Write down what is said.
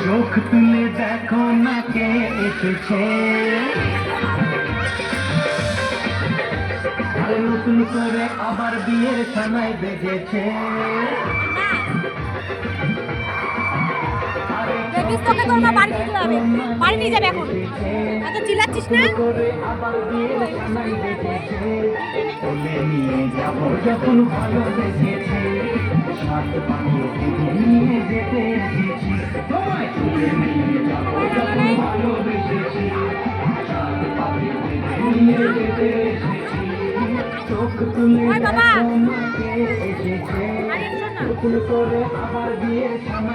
চোখ তুলে দেখো না কে এসেছে, আর নতুন করে আবার বিয়ের সানাই বেজেছে। তোকে তোর মা বাড়ি নিয়ে যাবে, বাড়ি নিয়ে যাবে এখন। এত চিল্লাচ্ছিস না? আবার বিয়ের সানাই বেজেছে, কোলে নিয়ে যাবো যখন ভালো বেজেছে, সাত পাখি নিয়ে যেতে এসেছি, তোমায় কোলে নিয়ে যাবো যখন ভালো বেজেছি, সাত পাখি নিয়ে যেতে এসেছি। চোখ তুলে দেখো না কে এসেছে, নতুন করে আবার বিয়ের সানাই